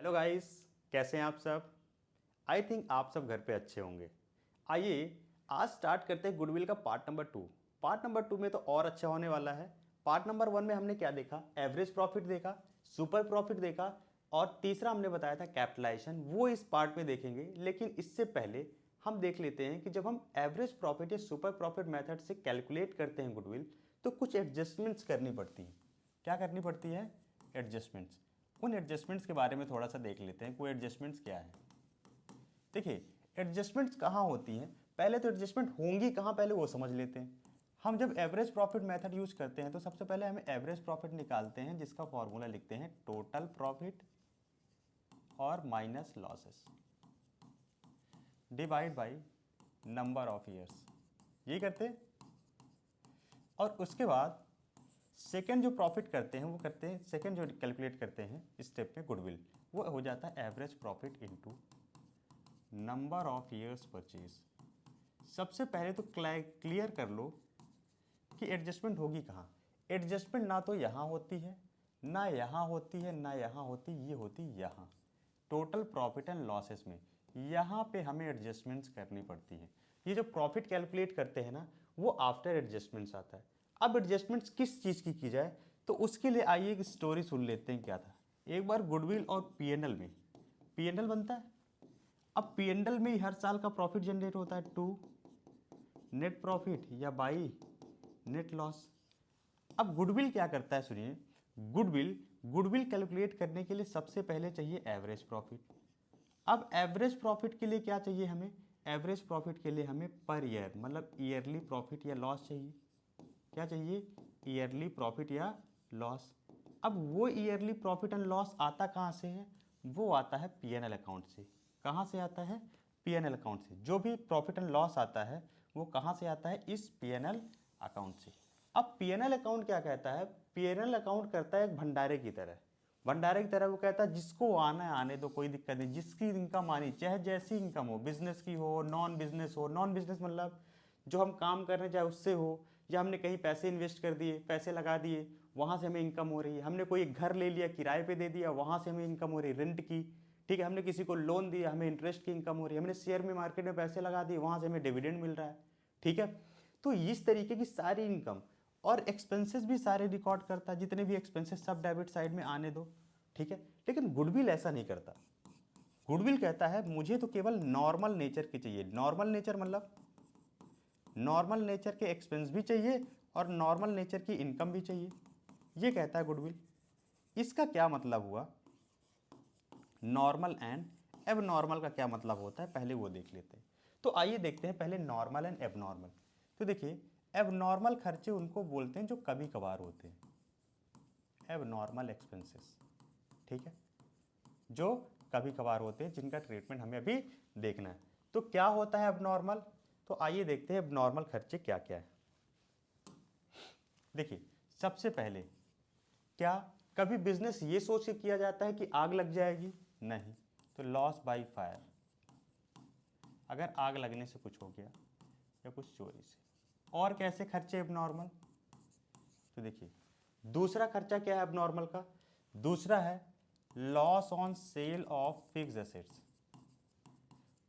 Hello guys, कैसे हैं आप सब। आई थिंक आप सब घर पे अच्छे होंगे। आइए आज स्टार्ट करते हैं गुडविल का पार्ट नंबर 2। पार्ट नंबर 2 में तो और अच्छा होने वाला है। पार्ट नंबर 1 में हमने क्या देखा, एवरेज प्रॉफिट देखा, सुपर प्रॉफिट देखा और तीसरा हमने बताया था कैपिटलाइजेशन, वो इस पार्ट में देखेंगे। लेकिन इससे पहले हम देख लेते हैं कि जब हम एवरेज प्रॉफिट या सुपर प्रॉफिट मेथड से कैलकुलेट करते हैं गुडविल, तो कुछ एडजस्टमेंट्स करनी पड़ती हैं। क्या करनी पड़ती है? एडजस्टमेंट्स। उन एडजस्टमेंट्स के बारे में थोड़ा सा देख लेते हैं, कोई एडजस्टमेंट्स क्या है। देखिए, एडजस्टमेंट्स कहाँ होती हैं, पहले तो एडजस्टमेंट होंगी कहाँ पहले वो समझ लेते हैं। हम जब एवरेज प्रॉफिट मेथड यूज करते हैं तो सबसे पहले हमें एवरेज प्रॉफिट निकालते हैं, जिसका फॉर्मूला लिखते हैं टोटल प्रॉफिट और minus losses divide by number of years, यही करते हैं। और उसके बाद सेकेंड जो प्रॉफिट करते हैं वो करते हैं, सेकेंड जो कैलकुलेट करते हैं स्टेप में गुडविल, वो हो जाता है average profit into number of years purchase. सबसे पहले तो क्लियर कर लो कि एडजस्टमेंट होगी कहाँ। एडजस्टमेंट ना तो यहाँ होती है, ना यहाँ होती है, ना यहाँ होती, ये होती यहाँ टोटल प्रॉफिट एंड लॉसेस में। यहाँ पे हमें एडजस्टमेंट्स करनी पड़ती है। ये जो प्रॉफिट कैलकुलेट करते हैं ना, वो आफ्टर एडजस्टमेंट्स आता है। अब एडजस्टमेंट्स किस चीज़ की जाए, तो उसके लिए आइए एक स्टोरी सुन लेते हैं क्या था। एक बार गुडविल और पीएनएल में पीएनएल बनता है। अब पीएनएल में ही हर साल का प्रॉफिट जनरेट होता है टू नेट प्रॉफिट या बाई नेट लॉस। अब गुडविल क्या करता है, सुनिए। गुडविल गुडविल कैलकुलेट करने के लिए सबसे पहले चाहिए एवरेज प्रॉफिट। अब एवरेज प्रॉफिट के लिए क्या चाहिए हमें? एवरेज प्रॉफिट के लिए हमें पर ईयर मतलब ईयरली प्रॉफिट या लॉस चाहिए। क्या चाहिए? ईयरली प्रॉफिट या लॉस। अब वो ईयरली प्रॉफिट एंड लॉस आता कहाँ से है? वो आता है पीएनएल अकाउंट से। कहाँ से आता है? पीएनएल अकाउंट से। जो भी प्रॉफिट एंड लॉस आता है वो कहाँ से आता है? इस पीएनएल अकाउंट से। अब पीएनएल अकाउंट क्या कहता है? पीएनएल अकाउंट करता है एक भंडारे की तरह। भंडारे की तरह वो कहता है जिसको आना है आने दो, कोई दिक्कत नहीं। जिसकी इनकम आनी, चाहे जैसी इनकम हो, बिजनेस की हो, नॉन बिजनेस हो। नॉन बिजनेस मतलब जो हम काम कर रहे हैं चाहे उससे हो, या हमने कहीं पैसे इन्वेस्ट कर दिए, पैसे लगा दिए, वहाँ से हमें इनकम हो रही है। हमने कोई घर ले लिया, किराए पे दे दिया, वहाँ से हमें इनकम हो रही है रेंट की। ठीक है, हमने किसी को लोन दिया, हमें इंटरेस्ट की इनकम हो रही है। हमने शेयर में मार्केट में पैसे लगा दिए, वहाँ से हमें डिविडेंड मिल रहा है। ठीक है, तो इस तरीके की सारी इनकम और एक्सपेंसेस भी सारे रिकॉर्ड करता है। जितने भी एक्सपेंसेस सब डेबिट साइड में आने दो। ठीक है, लेकिन गुडविल ऐसा नहीं करता। गुडविल कहता है मुझे तो केवल नॉर्मल नेचर की चाहिए। नॉर्मल नेचर मतलब नॉर्मल नेचर के एक्सपेंस भी चाहिए और नॉर्मल नेचर की इनकम भी चाहिए, ये कहता है गुडविल। इसका क्या मतलब हुआ? नॉर्मल एंड एब नॉर्मल का क्या मतलब होता है, पहले वो देख लेते हैं। तो आइए देखते हैं पहले नॉर्मल एंड एब नॉर्मल। तो देखिए, एब नॉर्मल खर्चे उनको बोलते हैं जो कभी कभार होते हैं, एब नॉर्मल एक्सपेंसेस। ठीक है, जो कभी कभार होते हैं, जिनका ट्रीटमेंट हमें अभी देखना है। तो क्या होता है अब नॉर्मल? तो आइए देखते हैं अब नॉर्मल खर्चे क्या क्या है। देखिए, सबसे पहले क्या कभी बिजनेस ये सोच के किया जाता है कि आग लग जाएगी? नहीं। तो लॉस बाय फायर, अगर आग लगने से कुछ हो गया या कुछ चोरी से। और कैसे खर्चे अब नॉर्मल? तो देखिए, दूसरा खर्चा क्या है अब नॉर्मल का? दूसरा है loss on sale of fixed assets.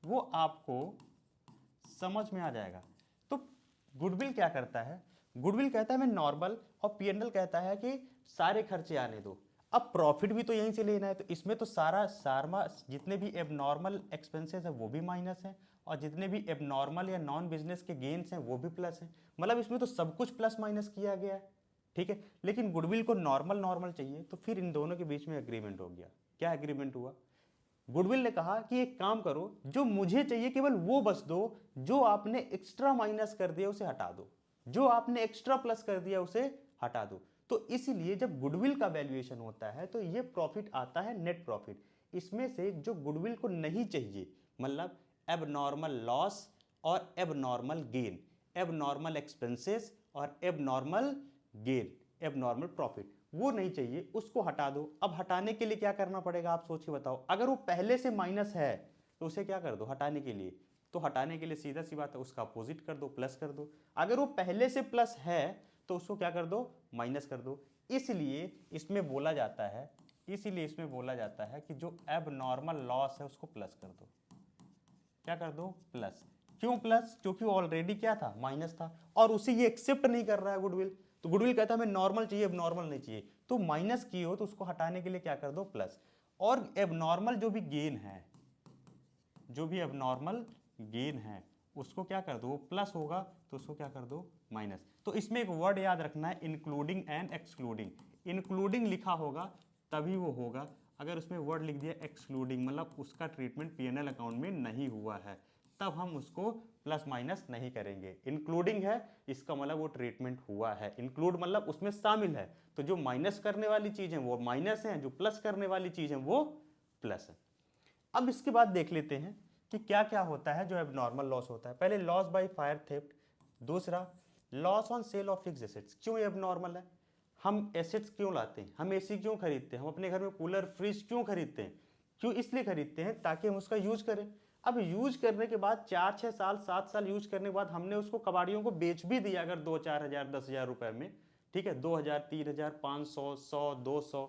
वो आपको समझ में आ जाएगा। तो गुडविल क्या करता है? गुडविल कहता है मैं नॉर्मल, और पीएनएल कहता है कि सारे खर्चे आने दो। अब प्रॉफिट भी तो यहीं से लेना है, तो इसमें तो सारा जितने भी एबनॉर्मल एक्सपेंसेस है वो भी माइनस है, और जितने भी एबनॉर्मल या नॉन बिजनेस के गेन्स हैं वो भी प्लस है। मतलब इसमें तो सब कुछ प्लस माइनस किया गया है। ठीक है, लेकिन गुडविल को नॉर्मल नॉर्मल चाहिए, तो फिर इन दोनों के बीच में एग्रीमेंट हो गया। क्या एग्रीमेंट हुआ? गुडविल ने कहा कि एक काम करो, जो मुझे चाहिए केवल वो बस दो, जो आपने एक्स्ट्रा माइनस कर दिया उसे हटा दो, जो आपने एक्स्ट्रा प्लस कर दिया उसे हटा दो। तो इसीलिए जब गुडविल का वैल्यूएशन होता है तो ये प्रॉफिट आता है नेट प्रॉफिट। इसमें से जो गुडविल को नहीं चाहिए, मतलब एबनॉर्मल लॉस और एबनॉर्मल गेन, एबनॉर्मल एक्सपेंसेस और एबनॉर्मल गेन, एबनॉर्मल प्रॉफिट, वो नहीं चाहिए, उसको हटा दो। अब हटाने के लिए क्या करना पड़ेगा, आप सोच के बताओ। अगर वो पहले से माइनस है तो उसे क्या कर दो हटाने के लिए? तो हटाने के लिए सीधा सी बात है, उसका अपोजिट कर दो, प्लस कर दो। अगर वो पहले से प्लस है तो उसको क्या कर दो? माइनस कर दो। इसलिए इसमें बोला जाता है, इसीलिए इसमें बोला जाता है कि जो एबनॉर्मल लॉस है उसको प्लस कर दो। क्या कर दो? प्लस। क्यों प्लस? क्योंकि ऑलरेडी क्या था? माइनस था, और उसे ये एक्सेप्ट नहीं कर रहा है गुडविल। तो गुडविल कहता है हमें नॉर्मल चाहिए, एबनॉर्मल नहीं चाहिए। तो माइनस की हो तो उसको हटाने के लिए क्या कर दो? प्लस। और एबनॉर्मल जो भी गेन है, जो भी एबनॉर्मल गेन है उसको क्या कर दो? वो प्लस होगा तो उसको क्या कर दो? माइनस। तो इसमें एक वर्ड याद रखना है, इंक्लूडिंग एंड एक्सक्लूडिंग। इंक्लूडिंग लिखा होगा तभी वो होगा, अगर उसमें वर्ड लिख दिया एक्सक्लूडिंग, मतलब उसका ट्रीटमेंट पीएनएल अकाउंट में नहीं हुआ है, तब हम उसको प्लस माइनस नहीं करेंगे। इंक्लूडिंग है इसका मतलब वो ट्रीटमेंट हुआ है, इंक्लूड मतलब उसमें शामिल है। तो जो माइनस करने वाली चीज है वो माइनस है, जो प्लस करने वाली चीज है वो प्लस है। अब इसके बाद देख लेते हैं कि क्या क्या होता है जो एबनॉर्मल लॉस होता है। पहले लॉस बाय फायर थेफ्ट, दूसरा loss on sale of fixed assets. क्यों एबनॉर्मल है? हम एसेट्स क्यों लाते हैं? हम एसी क्यों खरीदते हैं? हम अपने घर में कूलर फ्रिज क्यों खरीदते हैं? क्यों? इसलिए खरीदते हैं ताकि हम उसका यूज करें। अब यूज करने के बाद 4-6 साल 7 साल यूज करने के बाद हमने उसको कबाड़ियों को बेच भी दिया, अगर 2-4 हज़ार 10,000 रुपए में, ठीक है, 2,000 3,000 500 100 200,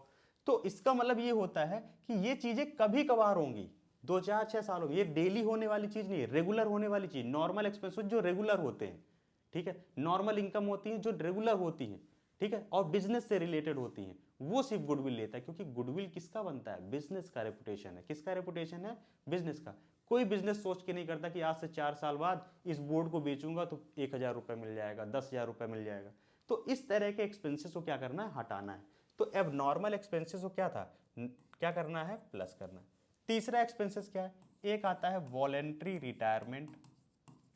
तो इसका मतलब ये होता है कि ये चीजें कभी कभार होंगी, 2-4-6 साल होगी। ये डेली होने वाली चीज नहीं है, रेगुलर होने वाली चीज, नॉर्मल एक्सपेंसेस जो रेगुलर होते हैं, ठीक है, नॉर्मल इनकम होती है जो रेगुलर होती है, ठीक है, और बिजनेस से रिलेटेड होती हैं, वो सिर्फ गुडविल लेता है। क्योंकि गुडविल किसका बनता है? बिजनेस का रेपुटेशन है। किसका रेपुटेशन है? बिजनेस का। कोई बिजनेस सोच के नहीं करता कि आज से 4 साल बाद इस बोर्ड को बेचूंगा तो 1,000 रुपये मिल जाएगा, 10,000 रुपये मिल जाएगा। तो इस तरह के एक्सपेंसेस को क्या करना है? हटाना है। तो अब नॉर्मल एक्सपेंसेस को क्या था? क्या करना है? प्लस करना है। तीसरा एक्सपेंसेस क्या है? एक आता है वॉलेंट्री रिटायरमेंट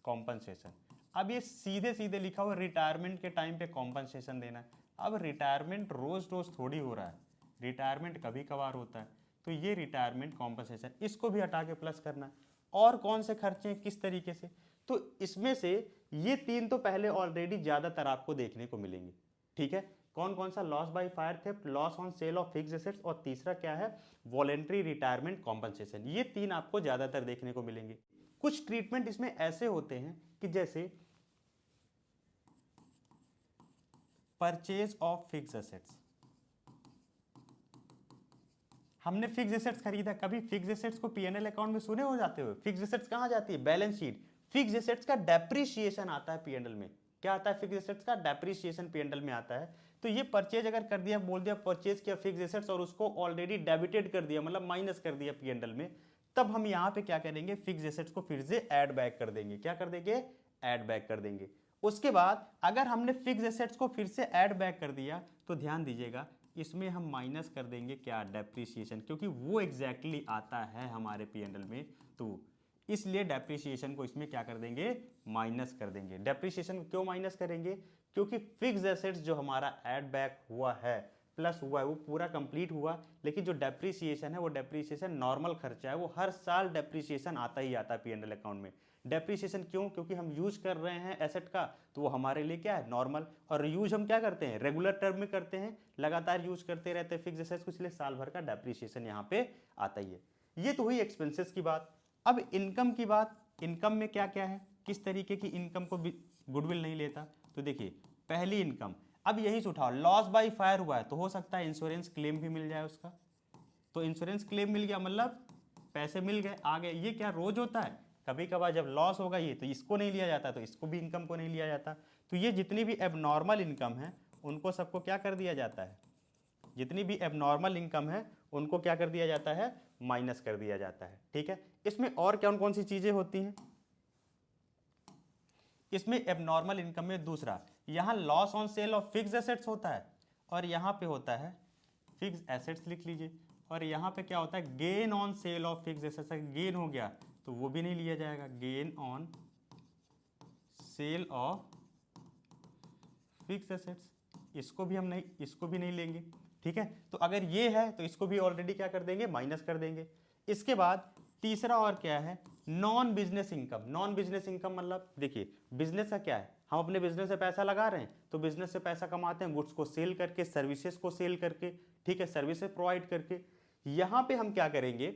कॉम्पनसेशन। अब ये सीधे सीधे लिखा हुआ रिटायरमेंट के टाइम पे कॉम्पनसेशन देना है। अब रिटायरमेंट रोज रोज थोड़ी हो रहा है, रिटायरमेंट कभी कभार होता है, तो ये रिटायरमेंट कॉम्पनसेशन, इसको भी हटा के प्लस करना है। और कौन से खर्चे हैं, किस तरीके से? तो इसमें से ये 3 तो पहले ऑलरेडी ज्यादातर आपको देखने को मिलेंगे, ठीक है। कौन कौन सा? Loss by fire theft, loss on sale of fixed assets, और तीसरा क्या है? Voluntary retirement compensation. ये 3 आपको ज्यादातर देखने को मिलेंगे। कुछ ट्रीटमेंट इसमें ऐसे होते हैं कि जैसे परचेज ऑफ फिक्स्ड एसेट्स। हमने फिक्स्ड एसेट्स खरीदा, कभी फिक्स्ड एसेट्स को पीएनएल अकाउंट में सुने हो जाते हुए? फिक्स्ड एसेट्स कहां जाती है? Balance sheet. फिक्स्ड एसेट्स का डेप्रिसिएशन आता है पीएनएल में। क्या आता है? फिक्स्ड एसेट्स का डेप्रिसिएशन पीएनएल में आता है। तो ये परचेज अगर कर दिया, बोल दिया परचेज किया फिक्स्ड एसेट्स और उसको ऑलरेडी डेबिटेड कर दिया, मतलब माइनस कर दिया पीएनएल में, तब हम यहां पे क्या करेंगे? फिक्स्ड एसेट्स को फिर से ऐड बैक कर देंगे। क्या कर देंगे? ऐड बैक कर देंगे। उसके बाद अगर हमने फिक्स्ड एसेट्स को फिर से ऐड बैक कर दिया तो ध्यान दीजिएगा, इसमें हम माइनस कर देंगे क्या? डेप्रिसिएशन, क्योंकि वो एग्जैक्टली आता है हमारे पीएनएल में, तो इसलिए डेप्रिसिएशन को इसमें क्या कर देंगे? माइनस कर देंगे। डेप्रिसिएशन क्यों माइनस करेंगे? क्योंकि फिक्स्ड एसेट्स जो हमारा ऐड बैक हुआ है, प्लस हुआ है, वो पूरा कंप्लीट हुआ, लेकिन जो डेप्रिसिएशन है वो डेप्रिसिएशन नॉर्मल खर्चा है, वो हर साल डेप्रिसिएशन आता ही आता है पीएनएल अकाउंट में। डेप्रिसिएशन क्यों? क्योंकि हम यूज कर रहे हैं एसेट का, तो वो हमारे लिए क्या है? नॉर्मल। और यूज हम क्या करते हैं? रेगुलर टर्म में करते हैं, लगातार यूज करते रहते हैं फिक्स्ड एसेट्स को, इसलिए साल भर का डेप्रिसिएशन यहाँ पे आता ही है। ये तो हुई एक्सपेंसेस की बात। अब इनकम की बात। इनकम में क्या क्या है, किस तरीके की इनकम को गुडविल नहीं लेता? तो देखिए, पहली इनकम, अब यही से उठाओ, लॉस बाय फायर हुआ है तो हो सकता है इंश्योरेंस क्लेम भी मिल जाए उसका, तो इंश्योरेंस क्लेम मिल गया मतलब पैसे मिल गए, आ गए। ये क्या रोज होता है? कभी कभार जब लॉस होगा ये, तो इसको नहीं लिया जाता, तो इसको भी इनकम को नहीं लिया जाता। तो ये जितनी भी एबनॉर्मल इनकम है उनको सबको क्या कर दिया जाता है? जितनी भी एबनॉर्मल इनकम है उनको क्या कर दिया जाता है? माइनस कर दिया जाता है, ठीक है। इसमें और कौन कौन सी चीजें होती हैं? इसमें एबनॉर्मल इनकम में दूसरा, यहां loss on sale of fixed assets होता है, और यहां पे होता है फिक्स्ड एसेट्स, लिख लीजिए। और यहां पे क्या होता है? Gain on sale of fixed assets. Gain हो गया तो वो भी नहीं लिया जाएगा, gain on sale of fixed assets, इसको भी हम नहीं, इसको भी नहीं लेंगे, ठीक है। तो अगर ये है तो इसको भी ऑलरेडी क्या कर देंगे? माइनस कर देंगे। इसके बाद तीसरा और क्या है? Non business income. Non business income मतलब देखिए, बिजनेस का क्या है? हम अपने बिजनेस से पैसा लगा रहे हैं, तो बिजनेस से पैसा कमाते हैं, गुड्स को सेल करके, सर्विसेज को सेल करके, ठीक है, सर्विसेज प्रोवाइड करके। यहां पे हम क्या करेंगे?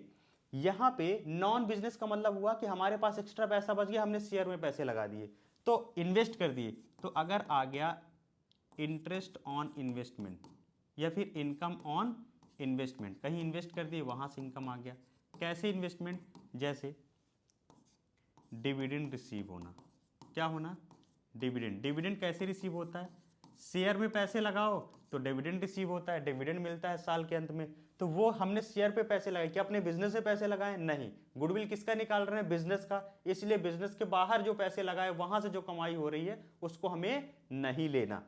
यहां पे नॉन बिजनेस का मतलब हुआ कि हमारे पास एक्स्ट्रा पैसा बच गया, हमने शेयर में पैसे लगा दिए, तो इन्वेस्ट कर दिए। तो अगर आ गया इंटरेस्ट ऑन इन्वेस्टमेंट या फिर इनकम ऑन इन्वेस्टमेंट, कहीं इन्वेस्ट कर दिए वहाँ से इनकम आ गया। कैसे इन्वेस्टमेंट? जैसे डिविडेंड रिसीव होना। क्या होना? डिविडेंड। डिविडेंड कैसे रिसीव होता है? शेयर में पैसे लगाओ तो डिविडेंड रिसीव होता है, डिविडेंड मिलता है साल के अंत में। तो वो हमने शेयर पे पैसे लगाए, क्या अपने बिजनेस से पैसे लगाए? नहीं। गुडविल किसका निकाल रहे हैं? बिजनेस का। इसलिए बिजनेस के बाहर जो पैसे लगाए वहां से जो कमाई हो रही है उसको हमें नहीं लेना।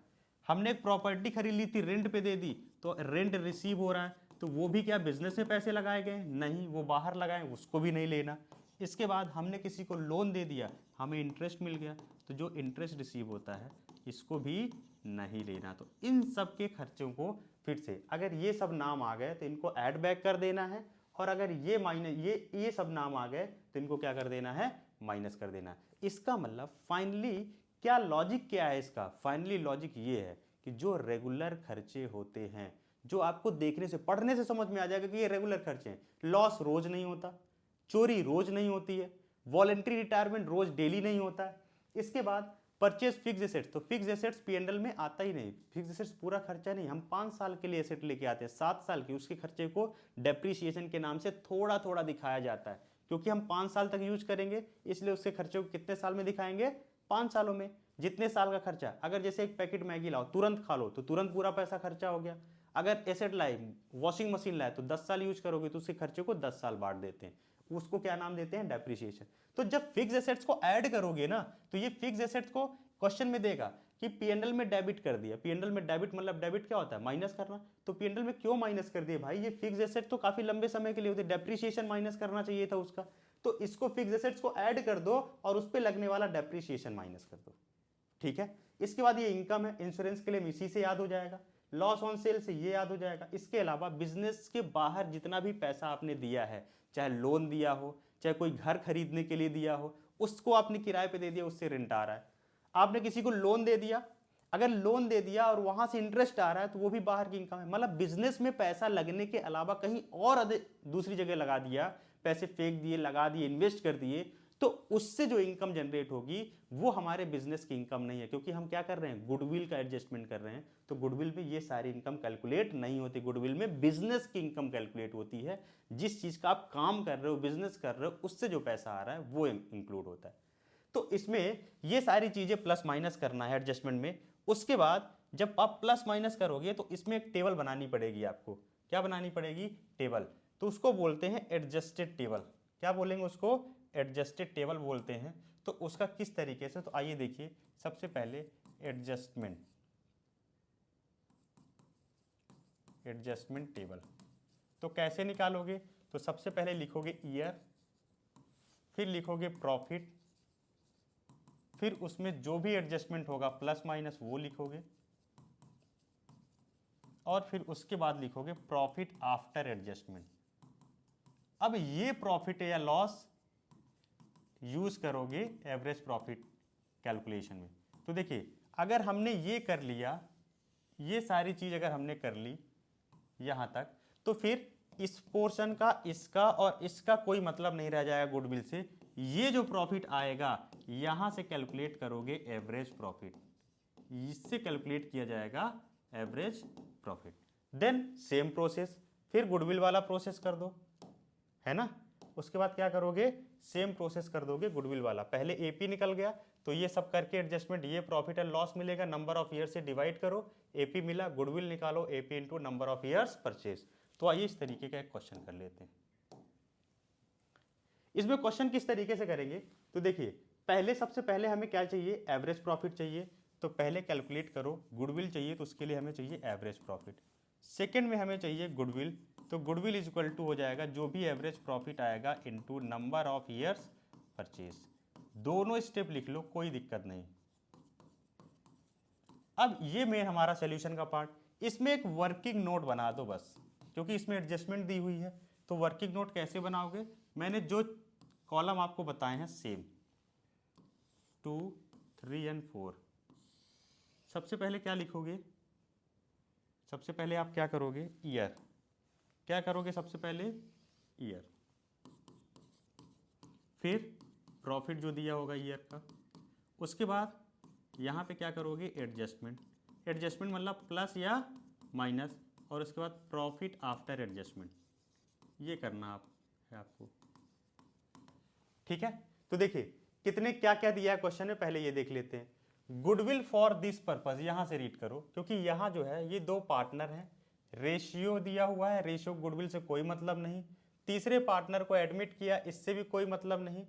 हमने एक प्रॉपर्टी खरीद ली थी, रेंट पे दे दी, तो रेंट रिसीव हो रहा है, तो वो भी क्या बिजनेस में पैसे लगाए गए? नहीं, वो बाहर लगाए, उसको भी नहीं लेना। इसके बाद हमने किसी को लोन दे दिया, हमें इंटरेस्ट मिल गया, तो जो इंटरेस्ट रिसीव होता है इसको भी नहीं लेना। तो इन सब के खर्चों को फिर से अगर ये सब नाम आ गए तो इनको ऐड बैक कर देना है, और अगर ये माइनस ये सब नाम आ गए तो इनको क्या कर देना है? माइनस कर देना है। इसका मतलब फाइनली क्या लॉजिक क्या है इसका? फाइनली लॉजिक ये है कि जो रेगुलर खर्चे होते हैं, जो आपको देखने से पढ़ने से समझ में आ जाएगा कि ये रेगुलर खर्चे हैं। लॉस रोज नहीं होता, चोरी रोज नहीं होती है, वॉलेंट्री रिटायरमेंट रोज डेली नहीं होता है। इसके बाद परचेज फिक्स एसेट्स, तो फिक्स एसेट्स पीएनएल में आता ही नहीं। फिक्स एसेट्स पूरा खर्चा नहीं, हम 5 साल के लिए एसेट लेके आते हैं, 7 साल की, उसके खर्चे को डेप्रीशिएशन के नाम से थोड़ा थोड़ा दिखाया जाता है, क्योंकि हम 5 साल तक यूज करेंगे, इसलिए उसके खर्चे को कितने साल में दिखाएंगे? 5 सालों में। जितने साल का खर्चा, अगर जैसे एक पैकेट मैगी लाओ तुरंत खा लो तो तुरंत पूरा पैसा खर्चा हो गया। अगर एसेट लाए, वॉशिंग मशीन लाए, तो 10 साल यूज करोगे तो उसके खर्चे को 10 साल बांट देते हैं, उसको क्या नाम देते हैं? डेप्रीशिएशन। तो जब फिक्स एसेट्स को ऐड करोगे ना, तो ये फिक्स एसेट्स को क्वेश्चन में देगा कि पीएनएल में डेबिट कर दिया। पीएनएल में डेबिट मतलब डेबिट क्या होता है? माइनस करना। तो पीएनएल में क्यों माइनस कर दिया भाई? ये फिक्स एसेट तो काफी लंबे समय के लिए होते, डेप्रीशिएशन माइनस करना चाहिए था उसका। तो इसको फिक्स एसेट्स को ऐड कर दो और उस पर लगने वाला डेप्रीशिएशन माइनस कर दो। ठीक है। इसके बाद ये इनकम है, इंश्योरेंस के लिए इसी से याद हो जाएगा, लॉस ऑन सेल से ये याद हो जाएगा। इसके अलावा बिजनेस के बाहर जितना भी पैसा आपने दिया है, चाहे लोन दिया हो, चाहे कोई घर खरीदने के लिए दिया हो, उसको आपने किराए पे दे दिया, उससे रेंट आ रहा है। आपने किसी को लोन दे दिया, अगर लोन दे दिया और वहां से इंटरेस्ट आ रहा है तो वो भी बाहर की इनकम है। मतलब बिजनेस में पैसा लगने के अलावा कहीं और दूसरी जगह लगा दिया, पैसे फेंक दिए, लगा दिए, इन्वेस्ट कर दिए, तो उससे जो इनकम जनरेट होगी वो हमारे बिजनेस की इनकम नहीं है, क्योंकि हम क्या कर रहे हैं? गुडविल का एडजस्टमेंट कर रहे हैं। तो गुडविल में ये सारी इनकम कैलकुलेट नहीं होती, गुडविल में बिजनेस की इनकम कैलकुलेट होती है। जिस चीज का आप काम कर रहे हो, बिजनेस कर रहे हो, उससे जो पैसा आ रहा है वो इंक्लूड होता है। तो इसमें ये सारी चीजें प्लस माइनस करना है एडजस्टमेंट में। उसके बाद जब आप प्लस माइनस करोगे तो इसमें एक टेबल बनानी पड़ेगी आपको। क्या बनानी पड़ेगी? टेबल। तो उसको बोलते हैं एडजस्टेड टेबल। क्या बोलेंगे उसको? एडजस्टेड टेबल बोलते हैं। तो उसका किस तरीके से, तो आइए देखिए। सबसे पहले एडजस्टमेंट टेबल तो कैसे निकालोगे? तो सबसे पहले लिखोगे ईयर, फिर लिखोगे प्रॉफिट, फिर उसमें जो भी एडजस्टमेंट होगा प्लस माइनस वो लिखोगे, और फिर उसके बाद लिखोगे प्रॉफिट आफ्टर एडजस्टमेंट। अब ये प्रॉफिट या लॉस यूज करोगे एवरेज प्रॉफिट कैलकुलेशन में। तो देखिए अगर हमने ये कर लिया, ये सारी चीज अगर हमने कर ली यहां तक, तो फिर इस पोर्शन का, इसका और इसका कोई मतलब नहीं रह जाएगा गुडविल से। ये जो प्रॉफिट आएगा यहां से कैलकुलेट करोगे एवरेज प्रॉफिट, इससे कैलकुलेट किया जाएगा average profit. Then same process, फिर गुडविल वाला प्रोसेस कर दो, है ना। उसके बाद क्या करोगे? सेम प्रोसेस कर दोगे गुडविल वाला। पहले एपी निकल गया तो ये सब करके एडजस्टमेंट, ये प्रॉफिट एंड लॉस मिलेगा, नंबर ऑफ ईयर से डिवाइड करो, एपी मिला, गुडविल निकालो, AP into number of years purchase. तो आइए इस तरीके का एक क्वेश्चन कर लेते हैं। इसमें क्वेश्चन किस तरीके से करेंगे? तो देखिए पहले, सबसे पहले हमें क्या चाहिए? एवरेज प्रॉफिट चाहिए। तो पहले कैलकुलेट करो। गुडविल चाहिए तो उसके लिए हमें चाहिए एवरेज प्रॉफिट। सेकेंड में हमें चाहिए गुडविल, तो गुडविल इज इक्वल टू हो जाएगा जो भी एवरेज प्रॉफिट आएगा into number of years purchase. दोनों स्टेप लिख लो, कोई दिक्कत नहीं। अब ये मेन हमारा सॉल्यूशन का पार्ट। इसमें एक वर्किंग नोट बना दो बस, क्योंकि इसमें एडजस्टमेंट दी हुई है। तो वर्किंग नोट कैसे बनाओगे? मैंने जो कॉलम आपको बताए हैं सेम 2, 3 एंड 4। सबसे पहले क्या लिखोगे? सबसे पहले आप क्या करोगे? ईयर। क्या करोगे सबसे पहले? ईयर। फिर प्रॉफिट जो दिया होगा ईयर का। उसके बाद यहाँ पे क्या करोगे? एडजस्टमेंट। एडजस्टमेंट मतलब प्लस या माइनस, और उसके बाद प्रॉफिट आफ्टर एडजस्टमेंट, ये करना है आपको। ठीक है, तो देखिए कितने क्या क्या दिया है क्वेश्चन में, पहले ये देख लेते हैं। गुडविल फॉर दिस पर्पज, यहां से रीड करो क्योंकि यहां जो है ये दो पार्टनर हैं, रेशियो दिया हुआ है, रेशियो गुडविल से कोई मतलब नहीं, तीसरे पार्टनर को एडमिट किया, इससे भी कोई मतलब नहीं,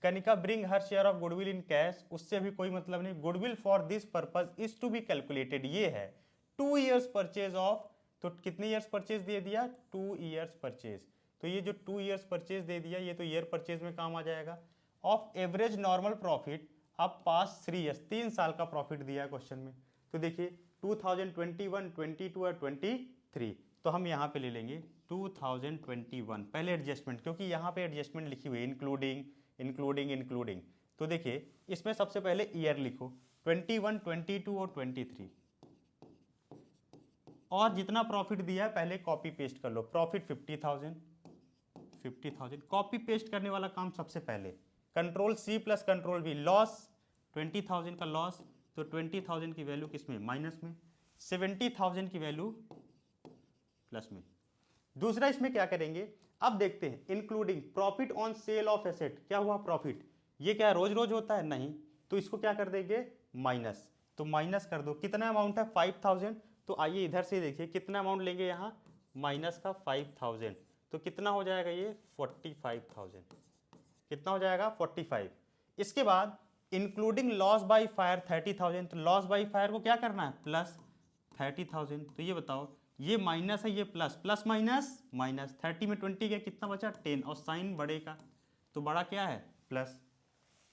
Kanika bring her share of goodwill in cash, उससे भी कोई मतलब नहीं। Goodwill for this purpose is to be calculated, ये है 2 years परचेज ऑफ, तो कितने ईयर्स परचेज दे दिया, 2 years परचेज, तो ये जो 2 years परचेज दे दिया ये तो ईयर परचेज में काम आ जाएगा। ऑफ एवरेज नॉर्मल प्रॉफिट, अब पास 3 years, 3 साल का प्रॉफिट दिया है क्वेश्चन में, तो देखिए 2021, 22 और 23, तो हम यहाँ पे ले लेंगे 2021, पहले एडजस्टमेंट, क्योंकि यहाँ पे एडजस्टमेंट लिखी हुई है इंक्लूडिंग इंक्लूडिंग इंक्लूडिंग, तो देखिए इसमें सबसे पहले ईयर लिखो 21, 22 और 23, और जितना प्रॉफिट दिया है पहले कॉपी पेस्ट कर लो, प्रॉफिट 50,000, कॉपी पेस्ट करने वाला काम सबसे पहले, control C plus control V, loss 20,000 का लॉस, तो 20,000 की वैल्यू किस में, माइनस में, 70,000 की वैल्यू प्लस में। दूसरा इसमें क्या करेंगे, अब देखते हैं including profit on sale of asset, क्या हुआ प्रॉफिट, ये क्या रोज रोज होता है, नहीं, तो इसको क्या कर देंगे माइनस, तो माइनस कर दो, कितना अमाउंट है 5,000, तो आइए इधर से देखिए कितना अमाउंट लेंगे यहाँ, माइनस का 5,000, तो कितना हो जाएगा ये 45,000, कितना हो जाएगा 45। इसके बाद इंक्लूडिंग लॉस बाय फायर 30,000, तो लॉस बाय फायर को क्या करना है प्लस 30,000, तो ये बताओ ये माइनस है ये प्लस, प्लस माइनस माइनस, 30 में 20 गया, कितना बचा 10, और साइन बड़े का, तो बड़ा क्या है plus.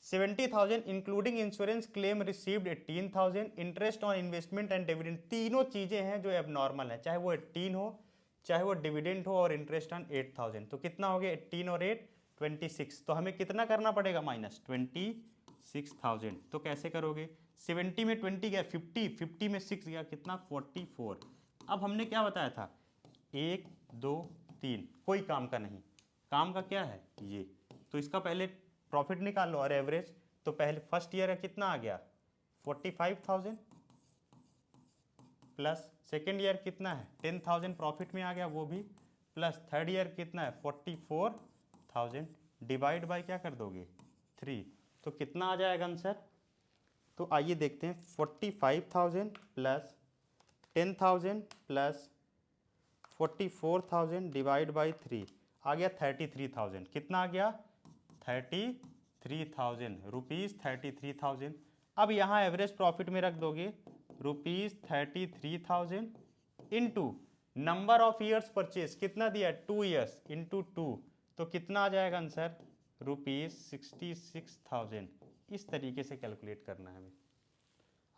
70,000 including insurance claim received 18,000, interest on investment and dividend, तीनों चीजें हैं जो एबनॉर्मल है, चाहे वो 18 हो, चाहे वो डिविडेंड हो, और इंटरेस्ट ऑन 8,000, तो कितना हो गया 18 और 8 26, तो हमें कितना करना पड़ेगा माइनस 26,000, तो कैसे करोगे, 70 में 20 गया 50, 50 में 6 गया, कितना 44। अब हमने क्या बताया था 1 2 3, कोई काम का नहीं, काम का क्या है ये, तो इसका पहले प्रॉफिट निकाल लो और एवरेज, तो पहले फर्स्ट ईयर है कितना आ गया 45,000, प्लस सेकेंड ईयर कितना है 10,000 प्रॉफिट में आ गया वो भी, प्लस थर्ड ईयर कितना है 44,000, डिवाइड बाय क्या कर दोगे 3, तो कितना आ जाएगा आंसर, तो आइए देखते हैं 45,000 प्लस 10,000 प्लस 44,000 डिवाइड बाई 3, आ गया 33,000, कितना आ गया 33,000 रुपीज़, 33,000। अब यहाँ एवरेज प्रॉफिट में रख दोगे rupees 33,000 into number of years purchase, कितना दिया 2 years इंटू 2, तो कितना आ जाएगा आंसर रुपीज़ 66,000। इस तरीके से कैलकुलेट करना है हमें।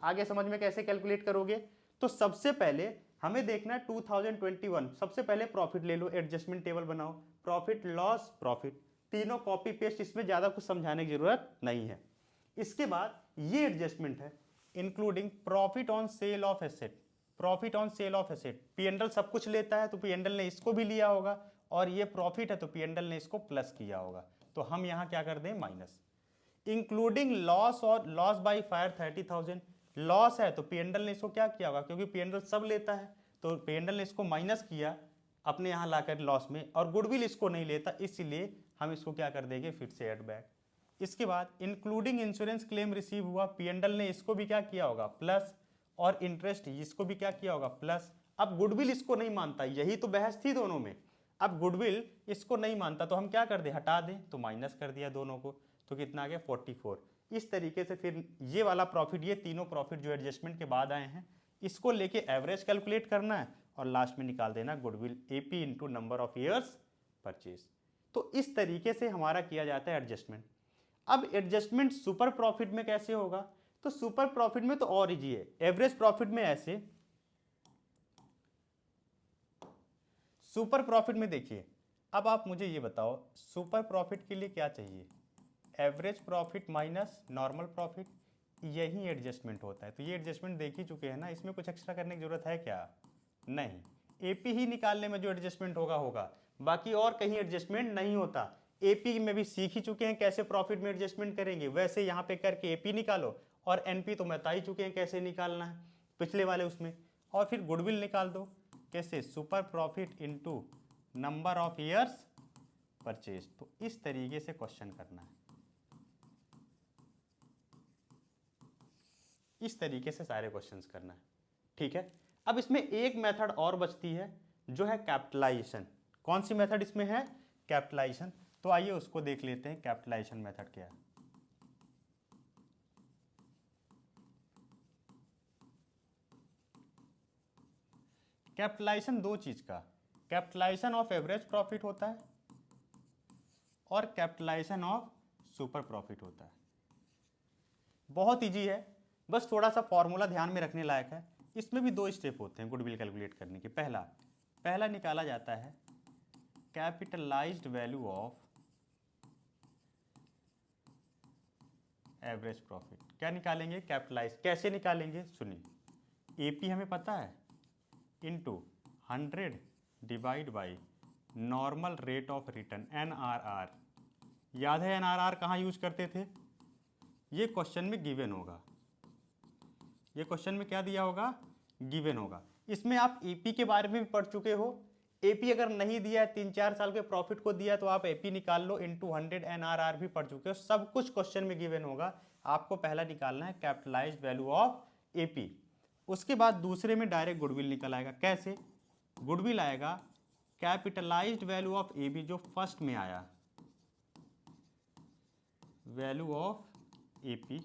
आगे समझ में कैसे कैलकुलेट करोगे, तो सबसे पहले हमें देखना है 2021, सबसे पहले प्रॉफिट ले लो, एडजस्टमेंट टेबल बनाओ, प्रॉफिट लॉस प्रॉफिट, तीनों कॉपी पेस्ट, इसमें ज़्यादा कुछ समझाने की जरूरत नहीं है। इसके बाद ये एडजस्टमेंट है including profit on sale of asset, profit on sale of asset, P and L सब कुछ लेता है तो पी&एल ने इसको भी लिया होगा, और ये प्रॉफिट है तो पी&एल ने इसको प्लस किया होगा, तो हम यहाँ क्या कर दें माइनस। इंक्लूडिंग लॉस और लॉस बाई फायर 30,000, लॉस है तो पी&एल ने इसको क्या किया होगा, क्योंकि पी&एल सब लेता है तो पी&एल ने इसको माइनस किया अपने यहाँ लाकर लॉस में, और गुडविल इसको नहीं लेता, इसलिए हम इसको क्या कर देंगे फिर से ऐड बैक। इसके बाद इंक्लूडिंग इंश्योरेंस क्लेम रिसीव हुआ, पी&एल ने इसको भी क्या किया होगा प्लस, और इंटरेस्ट इसको भी क्या किया होगा प्लस। अब गुडविल इसको नहीं मानता, यही तो बहस थी दोनों में, अब गुडविल इसको नहीं मानता तो हम क्या कर दें हटा दें, तो माइनस कर दिया दोनों को, तो कितना आ गया 44। इस तरीके से फिर ये वाला प्रॉफिट, ये तीनों प्रॉफिट जो एडजस्टमेंट के बाद आए हैं, इसको लेके एवरेज कैलकुलेट करना है और लास्ट में निकाल देना goodwill AP into number of years purchase. तो इस तरीके से हमारा किया जाता है एडजस्टमेंट। अब एडजस्टमेंट सुपर प्रॉफिट में कैसे होगा, तो सुपर प्रॉफिट में तो और इजी है, एवरेज प्रॉफिट में ऐसे, सुपर प्रॉफिट में देखिए, अब आप मुझे ये बताओ सुपर प्रॉफिट के लिए क्या चाहिए, average profit minus normal profit, यही एडजस्टमेंट होता है। तो ये एडजस्टमेंट देख ही चुके हैं ना, इसमें कुछ एक्स्ट्रा करने की जरूरत है क्या, नहीं, एपी ही निकालने में जो एडजस्टमेंट होगा होगा, बाकी और कहीं एडजस्टमेंट नहीं होता। एपी में भी सीख ही चुके हैं कैसे प्रॉफिट में एडजस्टमेंट करेंगे, वैसे यहाँ पे करके एपी निकालो, और एनपी तो बता ही चुके हैं कैसे निकालना है पिछले वाले उसमें, और फिर गुडविल निकाल दो, कैसे, super profit into number of years purchase. तो इस तरीके से क्वेश्चन करना है, इस तरीके से सारे क्वेश्चंस करना है, ठीक है। अब इसमें एक मेथड और बचती है जो है कैपिटलाइजेशन। कौन सी मेथड इसमें है, कैपिटलाइजेशन। तो आइए उसको देख लेते हैं, कैपिटलाइजेशन मेथड क्या है। कैपिटलाइजेशन दो चीज का, कैपिटलाइजेशन ऑफ एवरेज प्रॉफिट होता है और कैपिटलाइजेशन ऑफ सुपर प्रॉफिट होता है। बहुत इजी है, बस थोड़ा सा फॉर्मूला ध्यान में रखने लायक है। इसमें भी दो स्टेप होते हैं गुडविल कैलकुलेट करने के। पहला निकाला जाता है capitalised value of average profit. क्या निकालेंगे, कैपिटलाइज। कैसे निकालेंगे सुनिए, एपी हमें पता है, into 100 divide by normal rate of return NRR. याद है एनआरआर कहाँ यूज करते थे, ये क्वेश्चन में गिवन होगा, ये क्वेश्चन में क्या दिया होगा, गिवन होगा। इसमें आप एपी के बारे में भी पढ़ चुके हो। एपी अगर नहीं दिया है, 3-4 साल के प्रॉफिट को दिया, तो आप एपी निकाल लो, इनटू 100 एनआरआर भी पढ़ चुके हो। सब कुछ क्वेश्चन में गिवन होगा। आपको पहला निकालना है कैपिटलाइज्ड वैल्यू ऑफ एपी। उसके बाद दूसरे में डायरेक्ट गुडविल निकल आएगा। कैसे, गुडविल आएगा कैपिटलाइज्ड वैल्यू ऑफ एबी, जो फर्स्ट में आया, वैल्यू ऑफ एपी,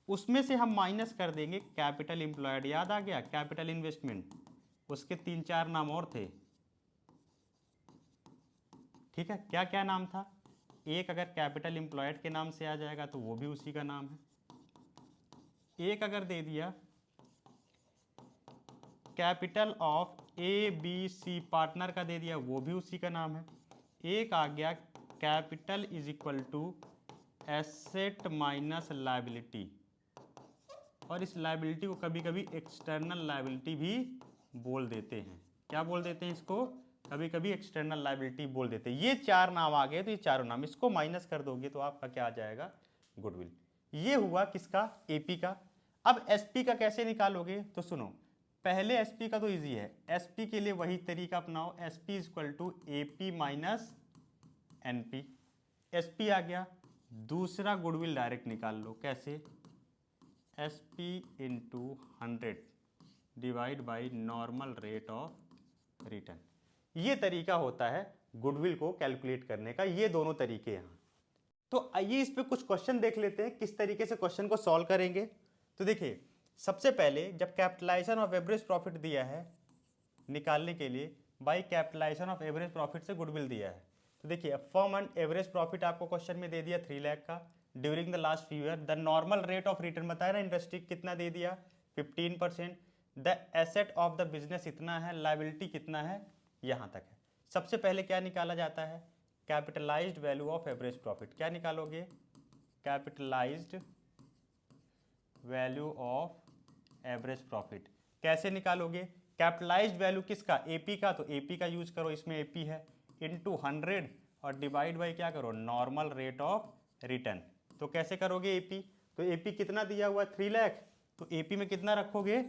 उसमें से हम माइनस कर देंगे कैपिटल एम्प्लॉयड। याद आ गया, कैपिटल इन्वेस्टमेंट, उसके 3-4 नाम और थे, ठीक है। क्या क्या नाम था, एक अगर कैपिटल एम्प्लॉयड के नाम से आ जाएगा तो वो भी उसी का नाम है। एक अगर दे दिया capital of A B C partner का दे दिया, वो भी उसी का नाम है। एक आ गया capital is equal to asset minus liability, और इस लायबिलिटी को कभी कभी एक्सटर्नल लायबिलिटी भी बोल देते हैं। क्या बोल देते हैं इसको, कभी कभी एक्सटर्नल लायबिलिटी बोल देते हैं। ये 4 नाम आ गए, तो ये चारों नाम, इसको माइनस कर दोगे तो आपका क्या आ जाएगा, गुडविल। ये हुआ किसका, एपी का। अब एसपी का कैसे निकालोगे, तो सुनो, पहले एसपी का तो इजी है। एसपी के लिए वही तरीका अपनाओ, SP is equal to AP minus NP. SP आ गया, दूसरा गुडविल डायरेक्ट निकाल लो। कैसे, SP into 100 divide by normal rate of return. ये तरीका होता है गुडविल को कैलकुलेट करने का। ये दोनों तरीके यहाँ। तो आइए इस पे कुछ क्वेश्चन देख लेते हैं, किस तरीके से क्वेश्चन को सॉल्व करेंगे। तो देखिए, सबसे पहले जब कैपिटलाइजेशन ऑफ एवरेज प्रॉफिट दिया है निकालने के लिए, by capitalisation of average profit से गुडविल दिया है, तो देखिए फर्म एंड एवरेज प्रॉफिट आपको क्वेश्चन में दे दिया 3 लाख का during the last few year. The normal rate of return बताया ना इंडस्ट्री, कितना दे दिया, 15%। The asset of the business इतना है, लायबिलिटी कितना है, यहाँ तक है। सबसे पहले क्या निकाला जाता है, capitalised value of average profit. क्या निकालोगे, capitalised value of average profit. कैसे निकालोगे, कैपिटलाइज्ड वैल्यू किसका, एपी का, तो एपी का यूज करो, इसमें एपी है, इनटू 100 और डिवाइड बाई क्या करो, नॉर्मल रेट ऑफ रिटर्न। तो कैसे करोगे एपी, तो एपी कितना दिया हुआ है, 3 लाख, तो एपी में कितना रखोगे,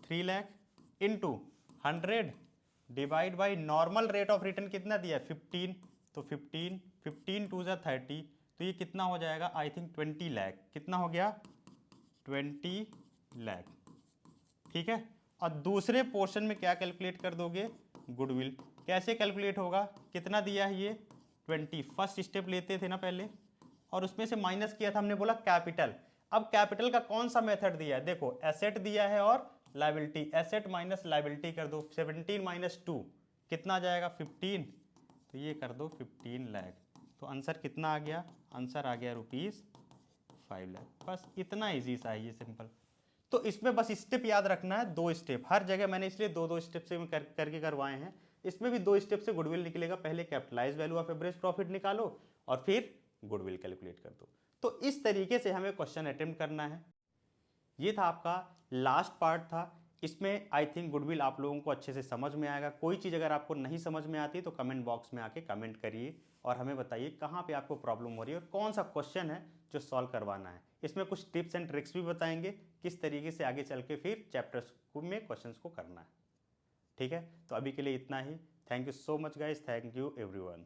3 lakh, into 100 divide by normal rate of return कितना दिया है, 15, तो 15 टू ज़ा 30, तो ये कितना हो जाएगा, आई थिंक 20 लाख। कितना हो गया, 20 लाख, ठीक है। और दूसरे पोर्शन में क्या कैलकुलेट कर दोगे, गुडविल। कैसे कैलकुलेट होगा, कितना दिया है ये, 20। फर्स्ट स्टेप लेते थे ना पहले, और उसमें से माइनस किया था, हमने बोला कैपिटल। अब कैपिटल का कौन सा मेथड दिया है, देखो एसेट दिया है और लायबिलिटी, एसेट माइनस लायबिलिटी कर दो, 17 माइनस 2 कितना आ जाएगा, 15, तो ये कर दो 15 लाख। तो आंसर कितना आ गया, आंसर आ गया ₹5 लाख। बस इतना इजी सा है ये, सिंपल। तो इसमें बस स्टेप याद रखना है, 2 स्टेप हर जगह मैंने इसलिए 2-2 स्टेप से करके करवाए हैं। इसमें भी 2 स्टेप से गुडविल निकलेगा। पहले capitalise value of average profit निकालो और फिर गुडविल कैलकुलेट कर दो। तो इस तरीके से हमें क्वेश्चन अटेम्प्ट करना है। ये था आपका लास्ट पार्ट था। इसमें आई थिंक गुडविल आप लोगों को अच्छे से समझ में आएगा। कोई चीज़ अगर आपको नहीं समझ में आती तो कमेंट बॉक्स में आके कमेंट करिए और हमें बताइए कहाँ पे आपको प्रॉब्लम हो रही है और कौन सा क्वेश्चन है जो सॉल्व करवाना है। इसमें कुछ टिप्स एंड ट्रिक्स भी बताएंगे किस तरीके से आगे चल के फिर चैप्टर्स में क्वेश्चंस को करना है। ठीक है, तो अभी के लिए इतना ही। Thank you so much guys, thank you everyone.